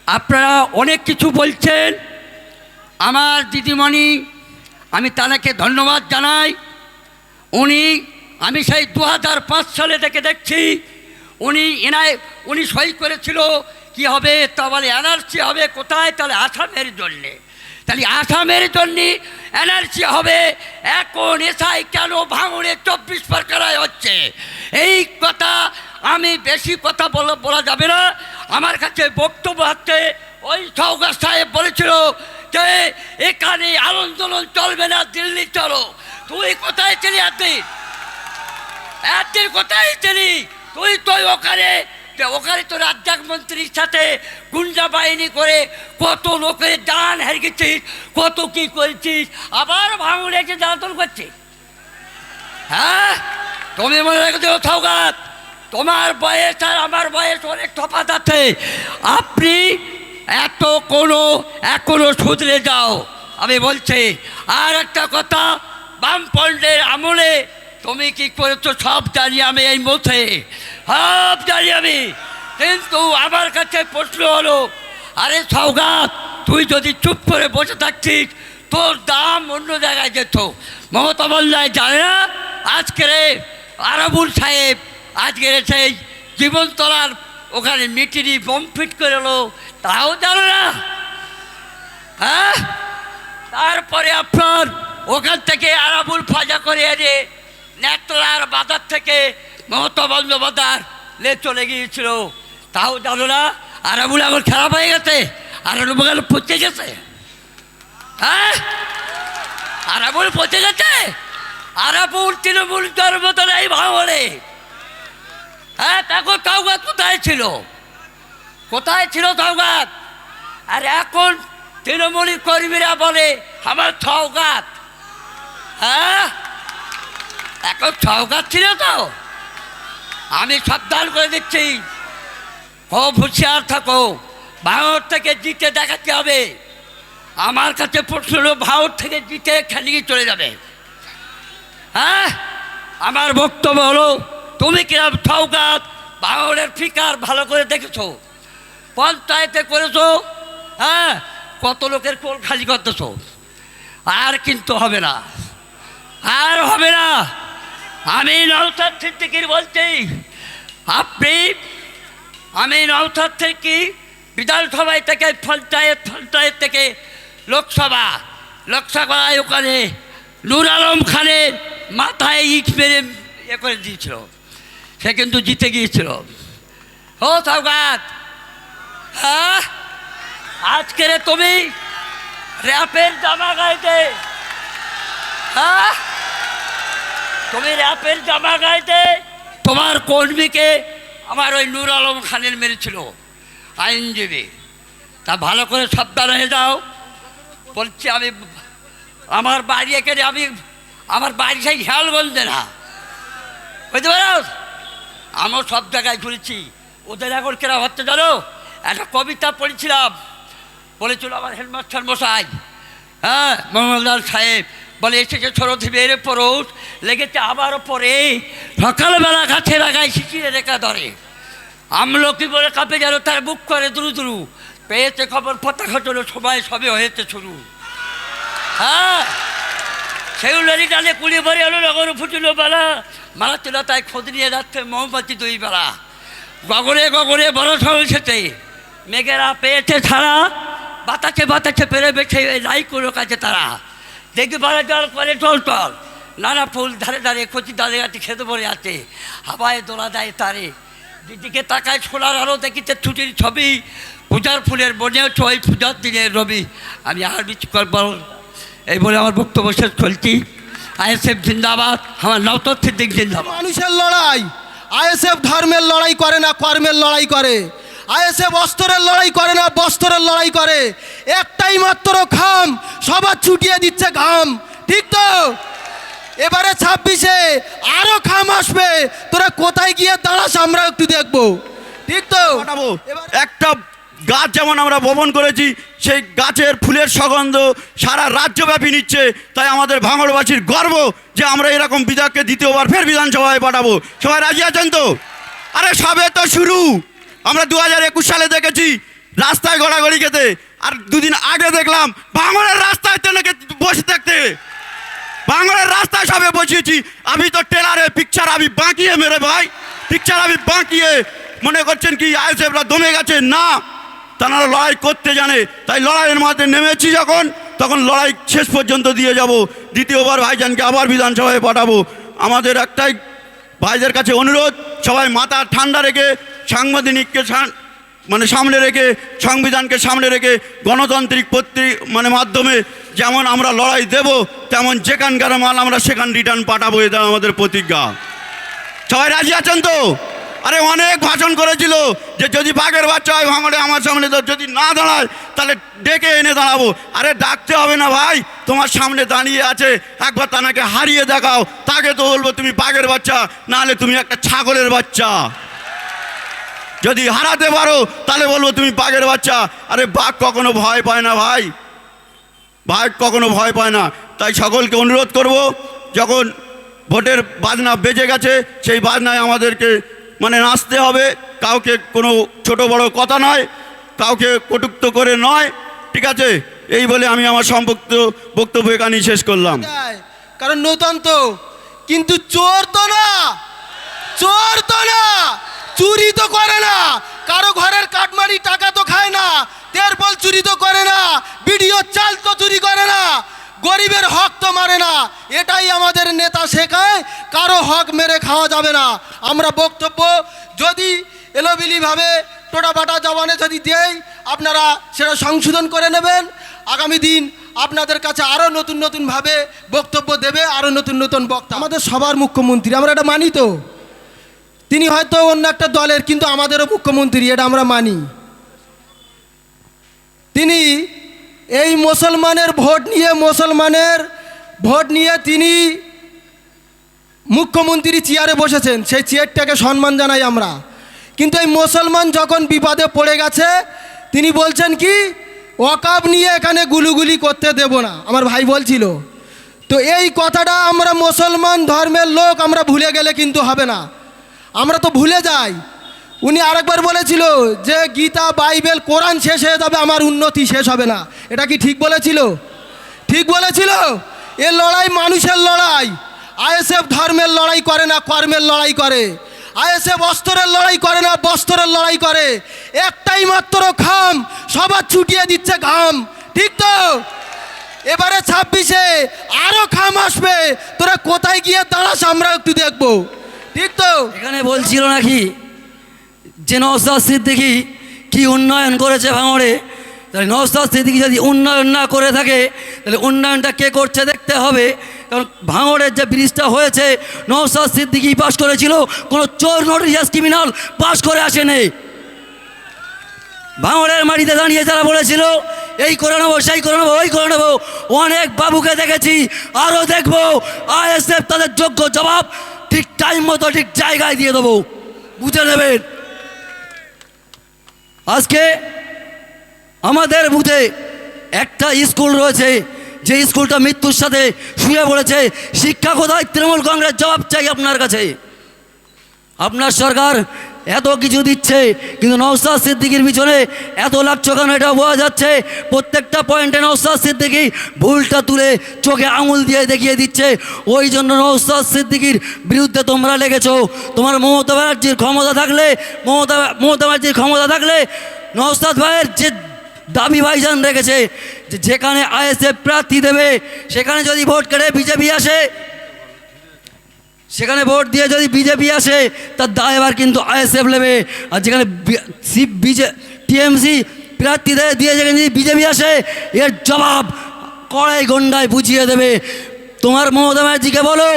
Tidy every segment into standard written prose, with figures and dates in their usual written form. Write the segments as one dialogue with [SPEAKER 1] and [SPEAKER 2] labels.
[SPEAKER 1] আপনারা অনেক কিছু বলছেন। আমার দিদিমণি, আমি তাকে ধন্যবাদ জানাই। আমি সেই 2005 সালে থেকে দেখছি উনি সই করেছিল কি হবে, তা বলে এনআরসি হবে কোথায়, তাহলে আসামের জন্যে, তাহলে আসামের জন্যে এনআরসি হবে। এখন এসআই কেন ভাঙড়ে 24 পরগনায় হচ্ছে? এই কথা আমি বেশি কথা বলা যাবে না। আমার কাছে বক্তব্য আছে, ওই সওগাত সাহেব বলেছিল যে এখানে আন্দোলন চলবে না, দিল্লি চলো। তুই কোথায় ছিলি একদিন কোথায় ছিলি তুই? ওখানে তো রাজ্জাক মন্ত্রীর সাথে গুন্ডা বাহিনী করে কত লোকের জান হারিয়েছিস, কত কি করেছিস, আবার ভাঙড়ে এসে জ্বালাতন করছিস। হ্যাঁ, তুমি মনে রেখেছো সওগাত, তোমার বয়স আর আমার বয়স অনেক তফাৎ আছে। আপনি এখনো শুধরে যাও, আমি বলছি। আর একটা কথা, বামপন্থের আমলে তুমি কি করেছো সব জানি আমি, এই মুহূর্তে সব জানি আমি। কিন্তু আমার কাছে প্রশ্ন হলো, আরে সওগাত, তুই যদি চুপ করে বসে থাকতিস তোর দাম অন্য জায়গায় যেত। মমতা বন্দ্যোপাধ্যায় জানে না আজকের আরাবুল সাহেব আজকের সেই জীবনতলার ওখানে মিটিনি বোম ফিট করে এলো, তাও জানো না? হ্যাঁ, তারপরে আপনার ওখান থেকে আরাবুল ফাজা করে এনে নেত্রার বাজার থেকে মমতা বন্দ্যোপাধ্যায় চলে গিয়েছিল, তাও জানো না? আরাবুল এখন খারাপ হয়ে গেছে, আরাবুল পচে গেছে। হ্যাঁ, আরাবুল পচে গেছে। আরাবুল তৃণমূল জন্মত নেই ভাঙড়ে। হ্যাঁ, দেখো সওগাত কোথায় ছিল সওগাত? আর এখন তৃণমূলী কর্মীরা বলে আমার সওগাত। হ্যাঁ, এখন সওগাত ছিল তো। আমি সাবধান করে দিচ্ছি, খুব হুঁশিয়ার থাকো। ভাঙড় থেকে জিতে দেখাতে হবে। আমার কাছে প্রশ্ন হলো, ভাঙড় থেকে জিতে খেলিয়ে চলে যাবে। হ্যাঁ, আমার বক্তব্য হলো, তুমি কিরম সওগাত ভাঙড়ের ফিকার ভালো করে দেখেছো, পঞ্চায়েতে করেছো। হ্যাঁ, কত লোকের কোল খালি করতেছো। আর কিন্তু হবে না, আর হবে না। আমি নওশাদ সিদ্দিকীর বলছি, আমি নওশাদ সিদ্দিকী বিধানসভায় থেকে পঞ্চায়েত থেকে লোকসভায় ওখানে নূর আলম খানের মাথায় ইট মেরে করে দিয়েছিল, সে কিন্তু জিতে গিয়েছিল। ও সওগাত, হ্যাঁ, আজকের তুমি র্যাপের জামা গাইতে, হ্যাঁ, তুমি র্যাপের জামা গাইতে তোমার কর্মীকে আমার ওই নূর আলম খানের মেরেছিল আইনজীবী। তা ভালো করে সাবধান হয়ে যাও বলছি। আমি আমার বাড়ি এখানে, আমার বাড়ি সেই হেয়ালগঞ্জে না, বুঝতে পারো? আমিও সব জায়গায় ঘুরেছি। ওদের এখন কেনা হচ্ছে জানো? একটা কবিতা পড়েছিলাম, বলেছিল আমার হেডমাস্টার মশাই, হ্যাঁ, মোহাম্মদ সাহেব বলে এসেছে সরথি বেড়ে পরশ লেগেছে আবারও পরে, সকালবেলা গাছে লাগায় শিশিরে রেখা ধরে, আমলকি বলে কাঁপে গেল তার বুক করে দুরু দুরু, পেয়েছে খবর পতাকা চলো সবাই সবে হয়েছে শুরু। হ্যাঁ, সেগুলোরই ডালে কুড়ি ভরে এলো নগর ফুটলো বেলা, মারা ছিল তাই খোঁজ নিয়ে যাচ্ছে মোমবাতি 2 বেলা। গগনে গগনে বড় সংসেতে মেঘেরা পেয়েছে ছাড়া, বাতাসে পেরে বেছে নাই কোনো কাছে তারা। দেখি বারে জল করে টল নানা ফুল ধারে ধারে কচি দাঁড়ে গাছে খেতে পড়ে আছে, হাওয়ায় দোলা দেয় তারে। দিদিকে তাকায় সোনার আলো দেখিতে ছুটির ছবি, পূজার ফুলের বনে ওই পূজার দিনের রবি। আমি আর কিছু করব এই বলে আমার বক্তব্য শেষ করছি। আইএসএফ জিন্দাবাদ, আমার নওশাদ সিদ্দিক জিন্দাবাদ।
[SPEAKER 2] মানুষের লড়াই, আইএসএফ ধর্মের লড়াই করে না, কর্মের লড়াই করে। আইএসএফ অস্ত্রের লড়াই করে না, বস্ত্রের লড়াই করে। একটাই মাত্র খাম, সবার ছুটিয়ে দিচ্ছে ঘাম, ঠিক তো? এবারে 26-এ আরো খাম আসবে, তোরা কোথায় গিয়ে দাঁড়াস আমরা একটু দেখবো, ঠিক তো?
[SPEAKER 3] একটা গাছ যেমন আমরা বপন করেছি, সেই গাছের ফুলের সুগন্ধ সারা রাজ্যব্যাপী নিচ্ছে। তাই আমাদের ভাঙড়বাসীর গর্ব যে আমরা এরকম বিধায়ককে দ্বিতীয়বার ফের বিধানসভায় পাঠাবো। সবাই রাজি আছেন তো? আরে সবে তো শুরু। আমরা 2021 সালে দেখেছি রাস্তায় গড়াগড়ি খেতে, আর দুদিন আগে দেখলাম ভাঙড়ের রাস্তায় নাকি বসে থাকতে। ভাঙড়ের রাস্তায় সবে বসিয়েছি, আমি তো টেলারে পিকচার আমি বাঁকিয়ে মেরে ভাই, পিকচার আমি বাঁকিয়ে মনে করছেন কি আইএসএফরা দমে গেছে? না, তারা লড়াই করতে জানে, তাই লড়াইয়ের মাঠে নেমেছি যখন, তখন লড়াই শেষ পর্যন্ত দিয়ে যাব। দ্বিতীয়বার ভাইজানকে আবার বিধানসভায় পাঠাবো। আমাদের একটাই ভাইদের কাছে অনুরোধ, সবাই মাথা ঠান্ডা রেখে, সাংবিধানিককে সামনে রেখে, সংবিধানকে সামনে রেখে, গণতান্ত্রিক মাধ্যমে যেমন আমরা লড়াই দেব, তেমন যেখানকার মাল আমরা সেখান রিটার্ন পাঠাবো। এটা আমাদের প্রতিজ্ঞা। সবাই রাজি আছেন তো? আরে অনেক ভাষণ করেছিল যে যদি বাঘের বাচ্চা হয় ভাঙড়ে আমার সামনে, তো যদি না দাঁড়ায় তাহলে ডেকে এনে দাঁড়াবো। আরে ডাকতে হবে না ভাই, তোমার সামনে দাঁড়িয়ে আছে, একবার তাকে হারিয়ে দেখাও, তাকে তো বলবো তুমি বাঘের বাচ্চা, নাহলে তুমি একটা ছাগলের বাচ্চা। যদি হারাতে পারো তাহলে বলবো তুমি বাঘের বাচ্চা। আরে বাঘ কখনো ভয় পায় না ভাই, বাঘ কখনো ভয় পায় না। তাই সকলকে অনুরোধ করব, যখন ভোটের বাজনা বেজে গেছে, সেই বাজনায় আমাদেরকে নাচতে হবে। কাউকে কোনো ছোট বড় কথা নয়, কাউকে কটুক্ত করে নয়, ঠিক আছে? এই বলে আমি আমার বক্তব্য এখানেই শেষ করলাম।
[SPEAKER 2] কারণ নতুন তো, কিন্তু চোর তো না, চোর তো না, চুরি তো করে না, কারো ঘরের কাটমারি টাকা তো খায় না, তেরপল চুরি তো করে না, বিডিও চাল তো চুরি করে না, গরিবের হক তো মারে না। এটাই আমাদের নেতা শেখায়, কারো হক মেরে খাওয়া যাবে না। আমরা বক্তব্য যদি এলোবিলিভাবে টোটাপাটা জবানে যদি দেই, আপনারা সেটা সংশোধন করে নেবেন। আগামী দিন আপনাদের কাছে আরও নতুন নতুনভাবে বক্তব্য দেবে, আরও নতুন নতুন বক্তা। আমাদের সবার মুখ্যমন্ত্রী, আমরা এটা মানি তো। তিনি হয়তো অন্য একটা দলের, কিন্তু আমাদেরও মুখ্যমন্ত্রী, এটা আমরা মানি। তিনি এই মুসলমানের ভোট নিয়ে তিনি মুখ্যমন্ত্রী চেয়ারে বসেছেন, সেই চেয়ারটাকে সম্মান জানাই আমরা। কিন্তু এই মুসলমান যখন বিপদে পড়ে গেছে, তিনি বলছেন কি ওয়াকাব নিয়ে এখানে গুলুগুলি করতে দেব না, আমার ভাই বলছিল। তো এই কথাটা আমরা মুসলমান ধর্মের লোক আমরা ভুলে গেলে কিন্তু হবে না, আমরা তো ভুলে যাই। উনি আরেকবার বলেছিল যে গীতা, বাইবেল, কোরআন শেষ হয়ে যাবে, আমার উন্নতি শেষ হবে না। এটা কি ঠিক বলেছিল? ঠিক বলেছিল। এ লড়াই মানুষের লড়াই। আইএসএফ ধর্মের লড়াই করে না, কর্মের লড়াই করে। আইএসএফ অস্ত্রের লড়াই করে না, বস্ত্রের লড়াই করে। একটাই মাত্র খাম, সবার ছুটিয়ে দিচ্ছে ঘাম, ঠিক তো? এবারে 26-এ আরো খাম আসবে, তোরা কোথায় গিয়ে দাঁড়াস আমরা একটু দেখবো, ঠিক তো?
[SPEAKER 1] এখানে বলছিল নাকি যে নওশাদ সিদ্দিকী কি উন্নয়ন করেছে ভাঙড়ে। তাহলে নওশাদ সিদ্দিকী যদি উন্নয়ন না করে থাকে, তাহলে উন্নয়নটা কে করছে দেখতে হবে। কারণ ভাঙড়ের যে ব্রিজটা হয়েছে, নওশাদ সিদ্দিকী পাস করেছিল, কোনো চোর নোটিশিয়াস ক্রিমিনাল পাস করে আসেনি। ভাঙড়ের মাটিতে দাঁড়িয়ে যারা বলেছিল এই করে নেবো, সেই করে নেবো, ওই করে নেবো, অনেক বাবুকে দেখেছি, আরও দেখবো। আইএসএফ তাদের যোগ্য জবাব ঠিক টাইম মতো ঠিক জায়গায় দিয়ে দেবো, বুঝে নেবেন। আজকে আমাদের বুথে একটা স্কুল রয়েছে, যে স্কুলটা মৃত্যুর সাথে শুয়ে পড়েছে। শিক্ষা কোথায়? তৃণমূল কংগ্রেস জবাব চাই আপনার কাছে। আপনার সরকার এত কিছু দিচ্ছে, কিন্তু নওশাদ সিদ্দিকীর পিছনে এত লাগছো কেন? এটা বোঝা যাচ্ছে। প্রত্যেকটা পয়েন্টে নওশাদ সিদ্দিকী ভুলটা তুলে চোখে আঙুল দিয়ে দেখিয়ে দিচ্ছে। ওই জন্য নওশাদ সিদ্দিকীর বিরুদ্ধে তোমরা লেগেছো। তোমার মমতা ব্যানার্জির ক্ষমতা থাকলে, মমতা ব্যানার্জির ক্ষমতা থাকলে নওশাদ ভাইয়ের যে দাবি ভাইজান রেখেছে, যে যেখানে আইএসএফ প্রার্থী দেবে সেখানে যদি ভোট কেটে বিজেপি আসে, সেখানে ভোট দিয়ে যদি বিজেপি আসে, তার দায়ভার কিন্তু আইএসএফ নেবে। আর যেখানে টিএমসি প্রার্থী দিয়ে যেখানে যদি বিজেপি আসে, এর জবাব কড়াই গন্ডায় বুঝিয়ে দেবে। তোমার মমতা ব্যানার্জিকে বলো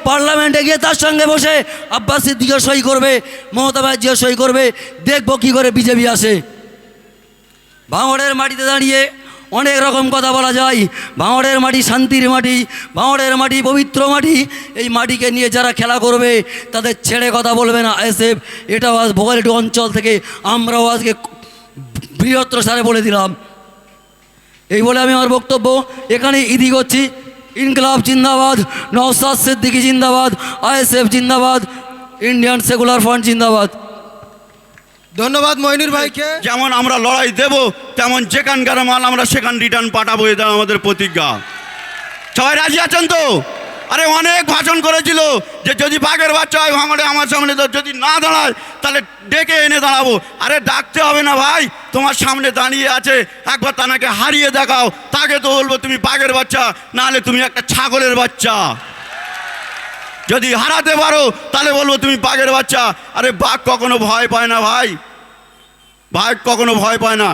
[SPEAKER 1] পার্লামেন্টে গিয়ে তার সঙ্গে বসে আব্বাস সিদ্দিকীও সই করবে, মমতা ব্যানার্জিও সই করবে, দেখবো কী করে বিজেপি আসে। ভাঙড়ের মাটিতে দাঁড়িয়ে অনেক রকম কথা বলা যায়। ভাঙড়ের মাটি শান্তির মাটি, ভাঙড়ের মাটি পবিত্র মাটি। এই মাটিকে নিয়ে যারা খেলা করবে তাদের ছেড়ে কথা বলবে না আইএসএফ। এটাও আজ ভোগালিটি অঞ্চল থেকে আমরাও আজকে বৃহত্তর সারে বলে দিলাম। এই বলে আমি আমার বক্তব্য এখানে ইদি করছি। ইনকলাব জিন্দাবাদ, নওশাদ সিদ্দিকী জিন্দাবাদ, আইএসএফ জিন্দাবাদ, ইন্ডিয়ান সেকুলার ফ্রন্ট জিন্দাবাদ।
[SPEAKER 2] ধন্যবাদ মইনুর ভাইকে।
[SPEAKER 3] যেমন আমরা লড়াই দেব, তেমন যেখানকার মাল আমরা সেখান রিটার্ন পাঠাবো, এটা আমাদের প্রতিজ্ঞা। সবাই রাজি আছেন তো? আরে অনেক ভাষণ করেছিল যে যদি বাঘের বাচ্চা হয় ভাঙড়ে আমার সামনে, তো যদি না দাঁড়ায় তাহলে ডেকে এনে দাঁড়াবো। আরে ডাকতে হবে না ভাই, তোমার সামনে দাঁড়িয়ে আছে, একবার তাকে হারিয়ে দেখাও, তাকে তো বলবো তুমি বাঘের বাচ্চা, নাহলে তুমি একটা ছাগলের বাচ্চা। যদি হারাতে পারো তাহলে বলবো তুমি বাঘের বাচ্চা। আরে বাঘ কখনো ভয় পায় না ভাই, বাঘ কখনো ভয় পায় না।